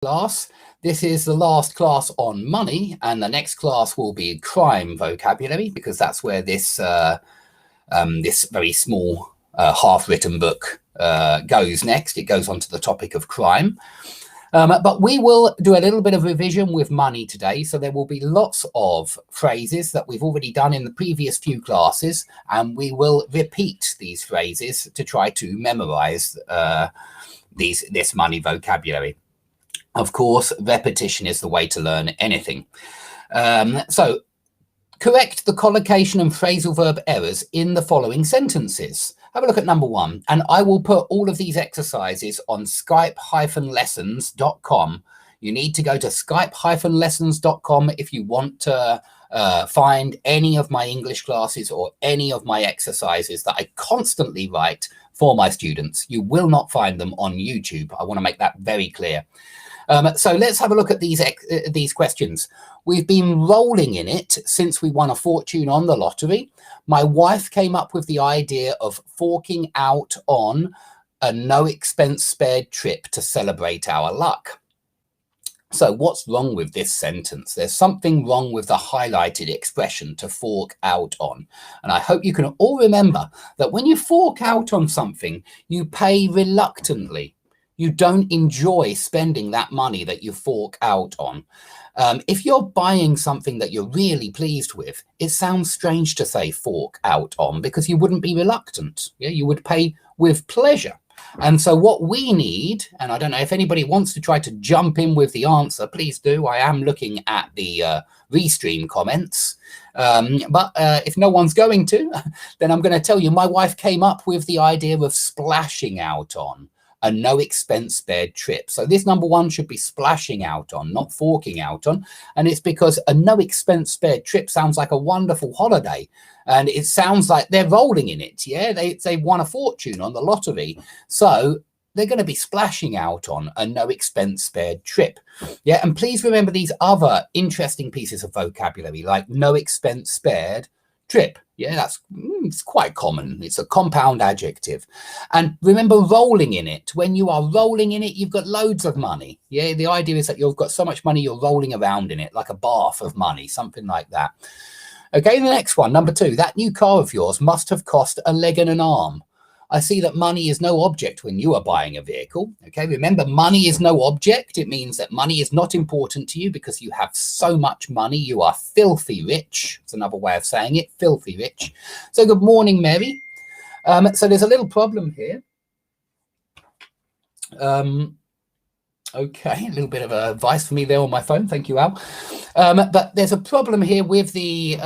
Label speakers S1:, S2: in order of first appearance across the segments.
S1: class. This is the last class on money, and the next class will be crime vocabulary, because that's where this this very small half-written book goes next. It goes on to the topic of crime. But we will do a little bit of revision with money today. So there will be lots of phrases that we've already done in the previous few classes, and we will repeat these phrases to try to memorize this money vocabulary. Of course, repetition is the way to learn anything. So correct the collocation and phrasal verb errors in the following sentences. Have a look at number 1, and I will put all of these exercises on skype-lessons.com. You need to go to skype-lessons.com if you want to find any of my English classes or any of my exercises that I constantly write for my students. You will not find them on YouTube. I want to make that very clear. So let's have a look at these questions. We've been rolling in it since we won a fortune on the lottery. My wife came up with the idea of forking out on a no expense spared trip to celebrate our luck. So what's wrong with this sentence? There's something wrong with the highlighted expression to fork out on. And I hope you can all remember that when you fork out on something, you pay reluctantly. You don't enjoy spending that money that you fork out on. If you're buying something that you're really pleased with, it sounds strange to say fork out on, because you wouldn't be reluctant. Yeah, you would pay with pleasure. And so what we need, and I don't know if anybody wants to try to jump in with the answer, please do. I am looking at the restream comments. But if no one's going to, then I'm going to tell you my wife came up with the idea of splashing out on a no expense spared trip. So this number 1 should be splashing out on, not forking out on. And it's because a no expense spared trip sounds like a wonderful holiday. And it sounds like they're rolling in it. Yeah, they won a fortune on the lottery. So they're going to be splashing out on a no expense spared trip. Yeah, and please remember these other interesting pieces of vocabulary, like no expense spared trip. Yeah, it's quite common. It's a compound adjective. And remember, rolling in it. When you are rolling in it, you've got loads of money. Yeah, the idea is that you've got so much money, you're rolling around in it like a bath of money, something like that. Okay, the next one, number 2. That new car of yours must have cost a leg and an arm. I see that money is no object when you are buying a vehicle. Okay, remember, money is no object. It means that money is not important to you because you have so much money. You are filthy rich. It's another way of saying it, filthy rich. So good morning, Mary. So there's a little problem here. Okay, a little bit of advice for me there on my phone. Thank you, Al. But there's a problem here with the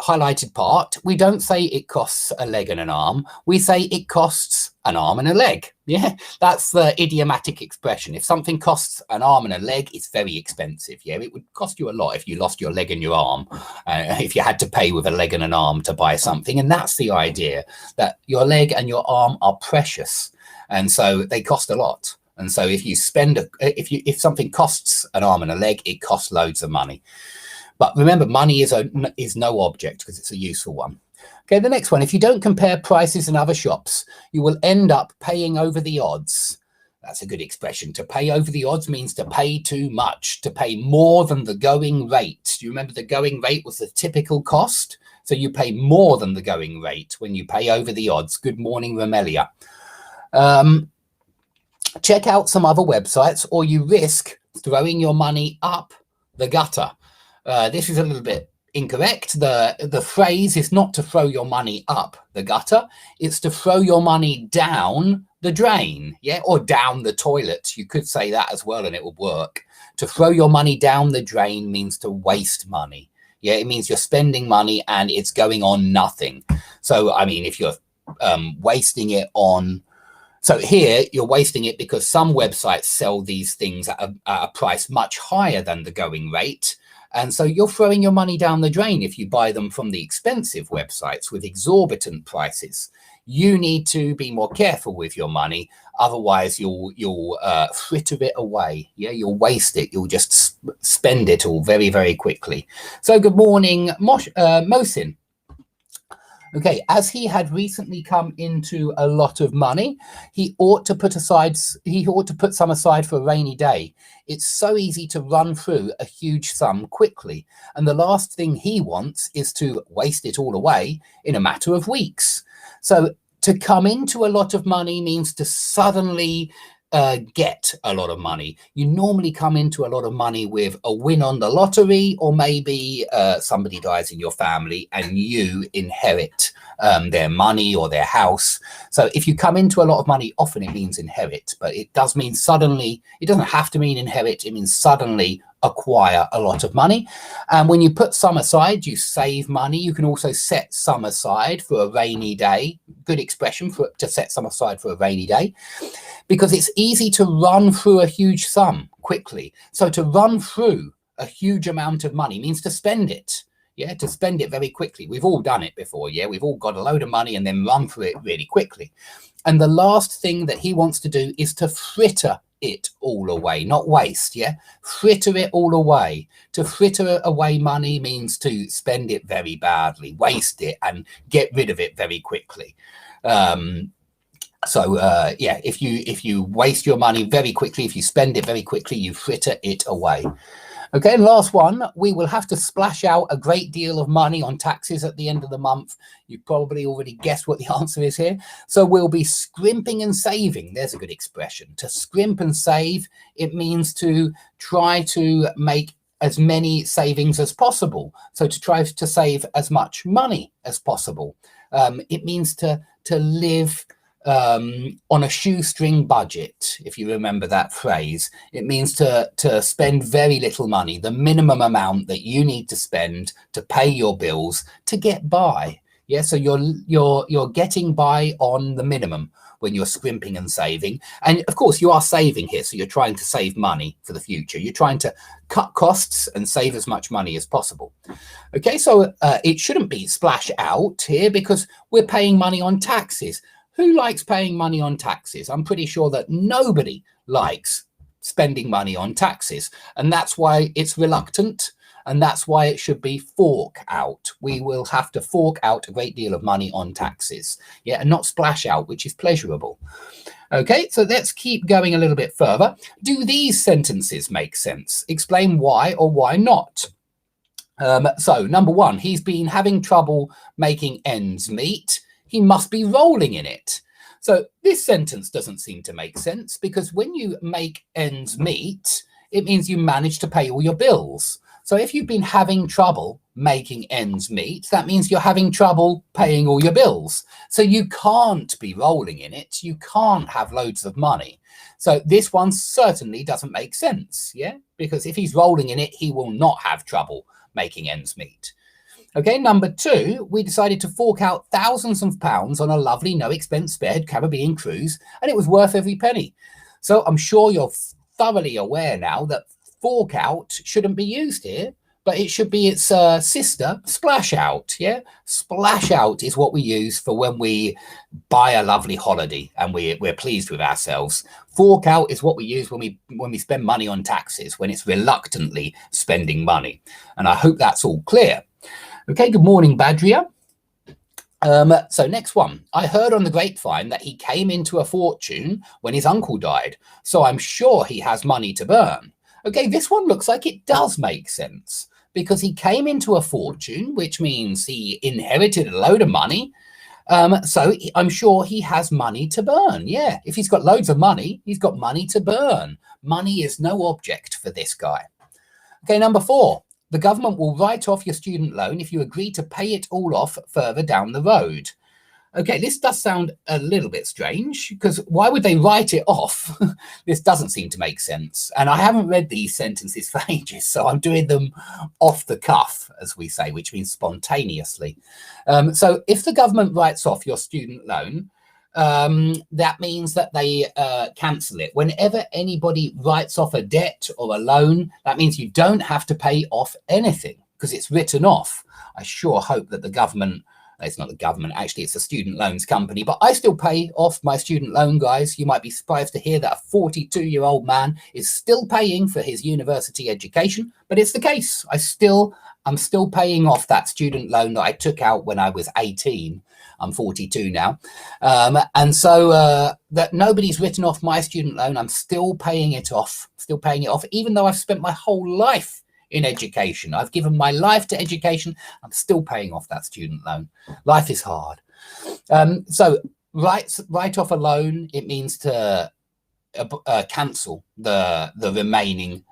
S1: highlighted part. We don't say it costs a leg and an arm. We say it costs an arm and a leg. Yeah, that's the idiomatic expression. If something costs an arm and a leg, it's very expensive. Yeah, it would cost you a lot if you lost your leg and your arm, if you had to pay with a leg and an arm to buy something. And that's the idea, that your leg and your arm are precious. And so they cost a lot. And so if you spend, if something costs an arm and a leg, it costs loads of money. But remember, money is no object because it's a useful one. Okay, the next one. If you don't compare prices in other shops, you will end up paying over the odds. That's a good expression. To pay over the odds means to pay too much, to pay more than the going rate. Do you remember the going rate was the typical cost? So you pay more than the going rate when you pay over the odds. Good morning, Romelia. Check out some other websites or you risk throwing your money up the gutter. This is a little bit incorrect. The phrase is not to throw your money up the gutter. It's to throw your money down the drain, yeah, or down the toilet. You could say that as well and it would work. To throw your money down the drain means to waste money. Yeah, it means you're spending money and it's going on nothing. So, I mean, if you're wasting it on... So here you're wasting it because some websites sell these things at a price much higher than the going rate. And so you're throwing your money down the drain if you buy them from the expensive websites with exorbitant prices. You need to be more careful with your money. Otherwise, you'll fritter it away. Yeah, you'll waste it. You'll just spend it all very, very quickly. So good morning, Mohsin. Okay, as he had recently come into a lot of money, he ought to put some aside for a rainy day. It's so easy to run through a huge sum quickly, and the last thing he wants is to waste it all away in a matter of weeks. So to come into a lot of money means to suddenly get a lot of money. You normally come into a lot of money with a win on the lottery, or maybe somebody dies in your family and you inherit their money or their house. So if you come into a lot of money, often it means inherit, but it does mean suddenly. It doesn't have to mean inherit. It means suddenly acquire a lot of money. And when you put some aside, you save money. You can also set some aside for a rainy day. Good expression to set some aside for a rainy day, because it's easy to run through a huge sum quickly. So to run through a huge amount of money means to spend it. Yeah, to spend it very quickly. We've all done it before. Yeah, we've all got a load of money and then run through it really quickly. And the last thing that he wants to do is to fritter it all away, not waste. Yeah, fritter it all away. To fritter away money means to spend it very badly, waste it, and get rid of it very quickly. So yeah, if you waste your money very quickly, if you spend it very quickly, you fritter it away. Okay, and last one, we will have to splash out a great deal of money on taxes at the end of the month. You probably already guessed what the answer is here. So we'll be scrimping and saving. There's a good expression. To scrimp and save, it means to try to make as many savings as possible. So to try to save as much money as possible. It means to live on a shoestring budget, if you remember that phrase. It means to spend very little money, the minimum amount that you need to spend to pay your bills to get by. Yeah, so you're getting by on the minimum when you're scrimping and saving. And of course you are saving here, so you're trying to save money for the future. You're trying to cut costs and save as much money as possible. Okay, so it shouldn't be splash out here, because we're paying money on taxes. Who likes paying money on taxes? I'm pretty sure that nobody likes spending money on taxes. And that's why it's reluctant. And that's why it should be fork out. We will have to fork out a great deal of money on taxes. Yeah, and not splash out, which is pleasurable. Okay, so let's keep going a little bit further. Do these sentences make sense? Explain why or why not. So number one, he's been having trouble making ends meet. He must be rolling in it. So this sentence doesn't seem to make sense, because when you make ends meet, it means you manage to pay all your bills. So if you've been having trouble making ends meet, that means you're having trouble paying all your bills. So you can't be rolling in it. You can't have loads of money. So this one certainly doesn't make sense. Yeah, because if he's rolling in it, he will not have trouble making ends meet. Okay, number two, we decided to fork out thousands of pounds on a lovely, no-expense spared Caribbean cruise, and it was worth every penny. So I'm sure you're thoroughly aware now that fork out shouldn't be used here, but it should be its sister, splash out. Yeah, splash out is what we use for when we buy a lovely holiday and we're pleased with ourselves. Fork out is what we use when we spend money on taxes, when it's reluctantly spending money. And I hope that's all clear. Okay, good morning, Badria. So next one. I heard on the grapevine that he came into a fortune when his uncle died, so I'm sure he has money to burn. Okay, this one looks like it does make sense, because he came into a fortune, which means he inherited a load of money. So I'm sure he has money to burn. Yeah, if he's got loads of money, he's got money to burn. Money is no object for this guy. Okay, number four. The government will write off your student loan if you agree to pay it all off further down the road. Okay, this does sound a little bit strange, because why would they write it off? This doesn't seem to make sense. And I haven't read these sentences for ages, so I'm doing them off the cuff, as we say, which means spontaneously. So if the government writes off your student loan, that means that they cancel it. Whenever anybody writes off a debt or a loan, that means you don't have to pay off anything, because it's written off. I sure hope that the government, it's not the government, actually it's a student loans company, but I still pay off my student loan, guys. You might be surprised to hear that a 42-year-old man is still paying for his university education, but it's the case. I still I'm still paying off that student loan that I took out when I was 18. I'm 42 now. And so that nobody's written off my student loan. I'm still paying it off, even though I've spent my whole life in education. I've given my life to education. I'm still paying off that student loan. Life is hard. So write off a loan, it means to cancel the remaining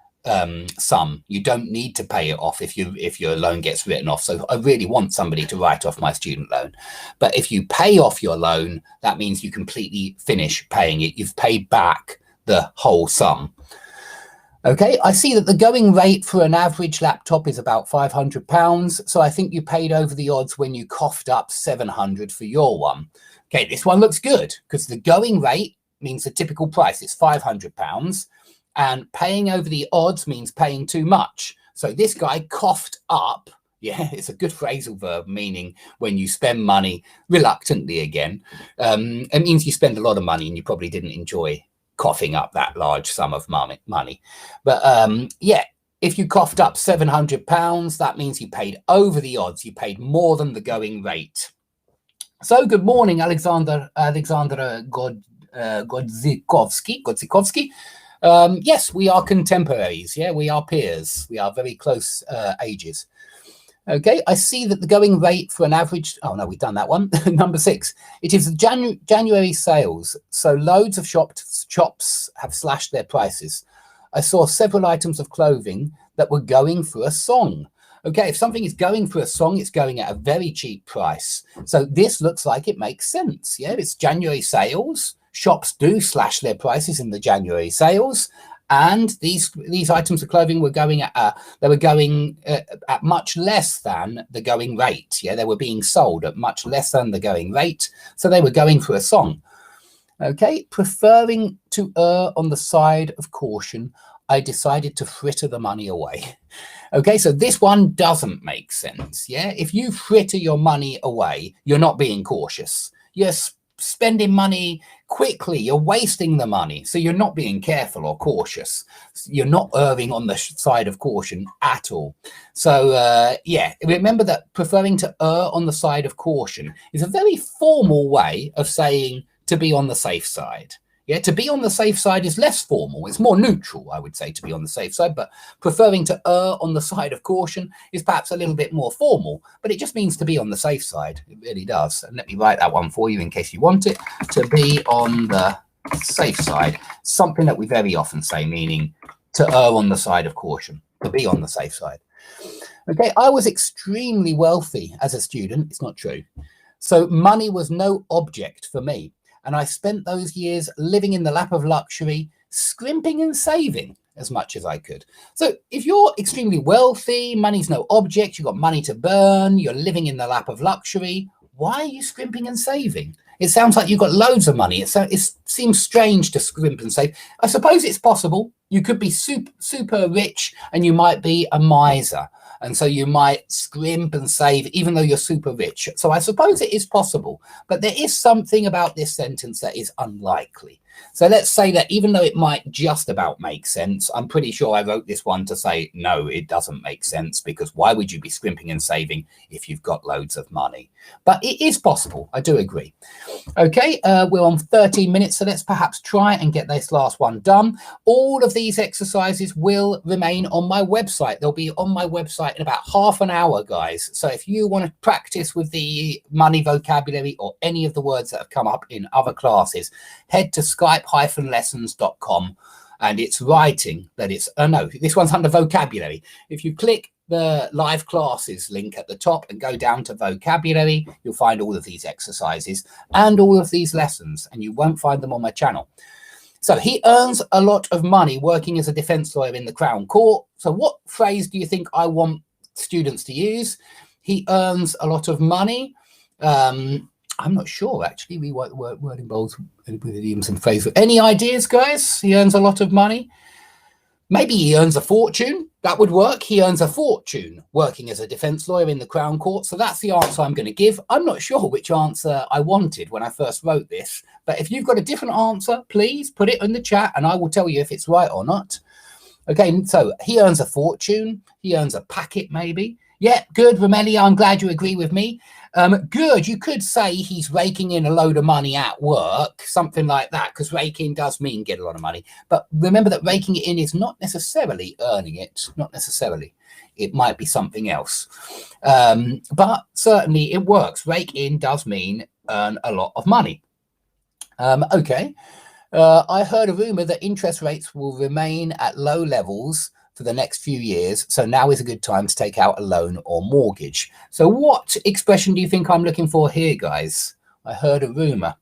S1: sum. You don't need to pay it off if your loan gets written off. So I really want somebody to write off my student loan. But if you pay off your loan, that means you completely finish paying it. You've paid back the whole sum. Okay, I see that the going rate for an average laptop is about £500. So I think you paid over the odds when you coughed up 700 for your one. Okay, this one looks good because the going rate means the typical price is £500. And paying over the odds means paying too much. So this guy coughed up. Yeah, it's a good phrasal verb, meaning when you spend money reluctantly again. It means you spend a lot of money and you probably didn't enjoy coughing up that large sum of money. But yeah, if you coughed up £700, that means you paid over the odds. You paid more than the going rate. So good morning, Alexander Godzikovsky. Yes, we are contemporaries. Yeah, we are peers. We are very close ages. Okay, I see that the going rate for an average... Oh, no, we've done that one. Number 6. It is January sales, so loads of shops have slashed their prices. I saw several items of clothing that were going for a song. Okay, if something is going for a song, it's going at a very cheap price. So this looks like it makes sense. Yeah, it's January sales. Shops do slash their prices in the January sales. And these items of clothing were going at at much less than the going rate. Yeah, they were being sold at much less than the going rate. So they were going for a song. Okay, preferring to err on the side of caution, I decided to fritter the money away. Okay, so this one doesn't make sense. Yeah, if you fritter your money away, you're not being cautious. You're spending money quickly, you're wasting the money, so you're not being careful or cautious. You're not erring on the side of caution at all. So yeah, remember that preferring to err on the side of caution is a very formal way of saying to be on the safe side. Yeah, to be on the safe side is less formal. It's more neutral, I would say, to be on the safe side. But preferring to err on the side of caution is perhaps a little bit more formal. But it just means to be on the safe side. It really does. And let me write that one for you in case you want it. To be on the safe side. Something that we very often say, meaning to err on the side of caution. To be on the safe side. Okay, I was extremely wealthy as a student. It's not true. So money was no object for me. And I spent those years living in the lap of luxury, scrimping and saving as much as I could. So if you're extremely wealthy, money's no object, you've got money to burn, you're living in the lap of luxury, why are you scrimping and saving? It sounds like you've got loads of money. It seems strange to scrimp and save. I suppose it's possible. You could be super rich and you might be a miser. And so you might scrimp and save even though you're super rich. So I suppose it is possible. But there is something about this sentence that is unlikely. So let's say that even though it might just about make sense, I'm pretty sure I wrote this one to say, no, it doesn't make sense, because why would you be scrimping and saving if you've got loads of money? But it is possible. I do agree. Okay, we're on 13 minutes, so let's perhaps try and get this last one done. All of these exercises will remain on my website. They'll be on my website in about half an hour, guys. So if you want to practice with the money vocabulary or any of the words that have come up in other classes, head to skype-lessons.com, and it's writing that it's, no, this one's under vocabulary. If you click the live classes link at the top and go down to vocabulary, you'll find all of these exercises and all of these lessons, and you won't find them on my channel. So he earns a lot of money working as a defense lawyer in the Crown Court. So what phrase do you think I want students to use? He earns a lot of money. I'm not sure, actually. We word involves with idioms and phrases. Any ideas, guys? He earns a lot of money. Maybe he earns a fortune. That would work. He earns a fortune working as a defense lawyer in the Crown Court. So that's the answer I'm going to give. I'm not sure which answer I wanted when I first wrote this. But if you've got a different answer, please put it in the chat and I will tell you if it's right or not. Okay, so he earns a fortune. He earns a packet, maybe. Yeah, good, Romelia. I'm glad you agree with me. Good. You could say he's raking in a load of money at work, something like that, because raking does mean get a lot of money. But remember that raking it in is not necessarily earning it, not necessarily. It might be something else. But certainly it works. Rake in does mean earn a lot of money. Okay. I heard a rumor that interest rates will remain at low levels for the next few years, so now is a good time to take out a loan or mortgage. So what expression do you think I'm looking for here, guys? I heard a rumor.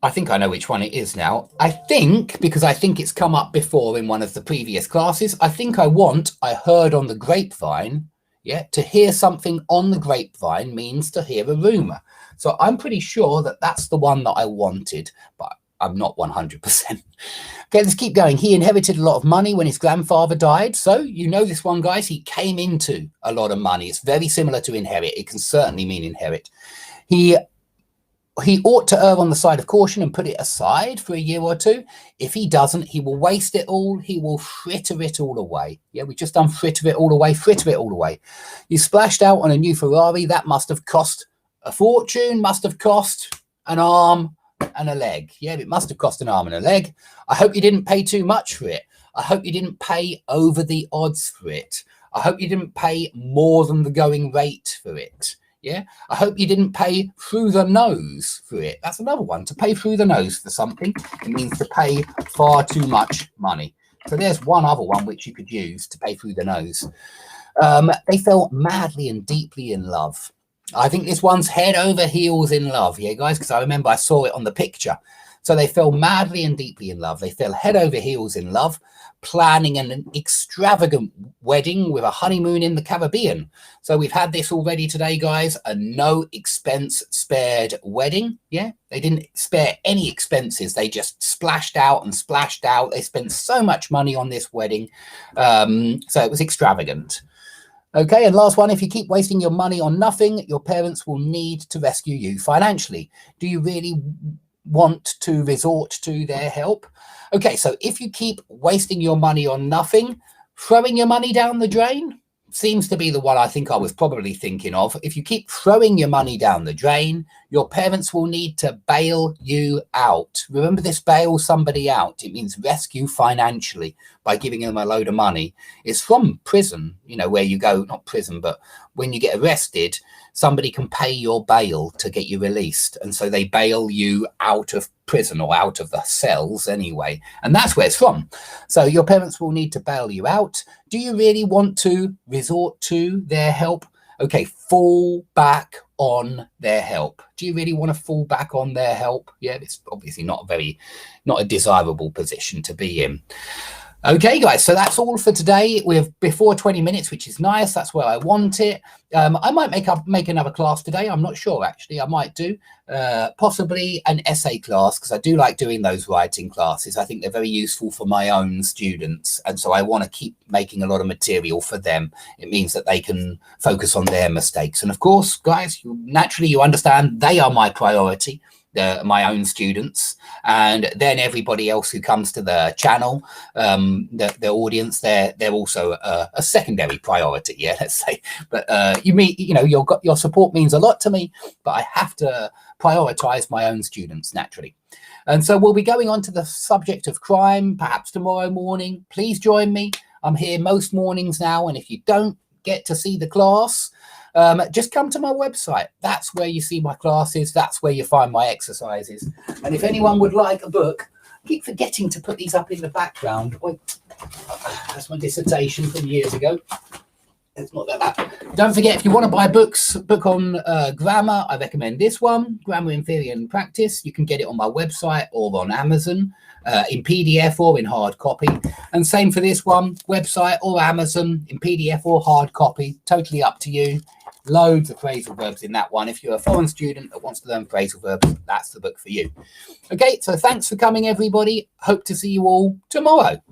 S1: I think I know which one it is now. I think, because I think it's come up before in one of the previous classes, I think I heard on the grapevine. Yeah, to hear something on the grapevine means to hear a rumor. So I'm pretty sure that that's the one that I wanted, but I'm not 100%. Okay, let's keep going. He inherited a lot of money when his grandfather died. So you know this one, guys. He came into a lot of money. It's very similar to inherit. It can certainly mean inherit. He ought to err on the side of caution and put it aside for a year or two. If he doesn't, he will waste it all. He will fritter it all away. Yeah, we just done fritter it all away, fritter it all away. You splashed out on a new Ferrari. That must have cost a fortune, must have cost an arm and a leg. Yeah, it must have cost an arm and a leg. I hope you didn't pay too much for it. I hope you didn't pay over the odds for it. I hope you didn't pay more than the going rate for it. Yeah, I hope you didn't pay through the nose for it. That's another one. To pay through the nose for something, it means to pay far too much money. So there's one other one which you could use to pay through the nose. They fell madly and deeply in love. I think this one's head over heels in love. Yeah, guys, because I remember I saw it on the picture. So they fell madly and deeply in love. They fell head over heels in love, planning an extravagant wedding with a honeymoon in the Caribbean. So we've had this already today, guys, a no expense spared wedding. Yeah, they didn't spare any expenses. They just splashed out and splashed out. They spent so much money on this wedding. So it was extravagant. Okay, and last one, if you keep wasting your money on nothing, your parents will need to rescue you financially. Do you really want to resort to their help? Okay, so if you keep wasting your money on nothing, throwing your money down the drain seems to be the one I think I was probably thinking of. If you keep throwing your money down the drain, your parents will need to bail you out. Remember this, bail somebody out. It means rescue financially by giving them a load of money. It's from prison, you know, where you go, not prison, but when you get arrested, somebody can pay your bail to get you released. And so they bail you out of prison or out of the cells anyway. And that's where it's from. So your parents will need to bail you out. Do you really want to resort to their help? Okay, fall back on their help. Do you really want to fall back on their help? Yeah, it's obviously not a desirable position to be in. Okay, guys, so that's all for today. We're before 20 minutes, which is nice. That's where I want it. I might make another class today. I'm not sure, actually. I might do possibly an essay class, because I do like doing those writing classes. I think they're very useful for my own students. And so I want to keep making a lot of material for them. It means that they can focus on their mistakes. And of course, guys, naturally, you understand they are my priority. My own students, and then everybody else who comes to the channel, the audience, they're also a secondary priority. Yeah, let's say. But your support means a lot to me, but I have to prioritize my own students naturally. And so we'll be going on to the subject of crime, perhaps tomorrow morning. Please join me. I'm here most mornings now, and if you don't get to see the class, just come to my website. That's where you see my classes. That's where you find my exercises. And if anyone would like a book, I keep forgetting to put these up in the background. That's my dissertation from years ago. It's not that. Don't forget, if you want to buy a book on grammar, I recommend this one, Grammar in Theory and Practice. You can get it on my website or on Amazon, in PDF or in hard copy. And same for this one, website or Amazon, in PDF or hard copy, totally up to you. Loads of phrasal verbs in that one. If you're a foreign student that wants to learn phrasal verbs, that's the book for you. Okay, so thanks for coming, everybody. Hope to see you all tomorrow.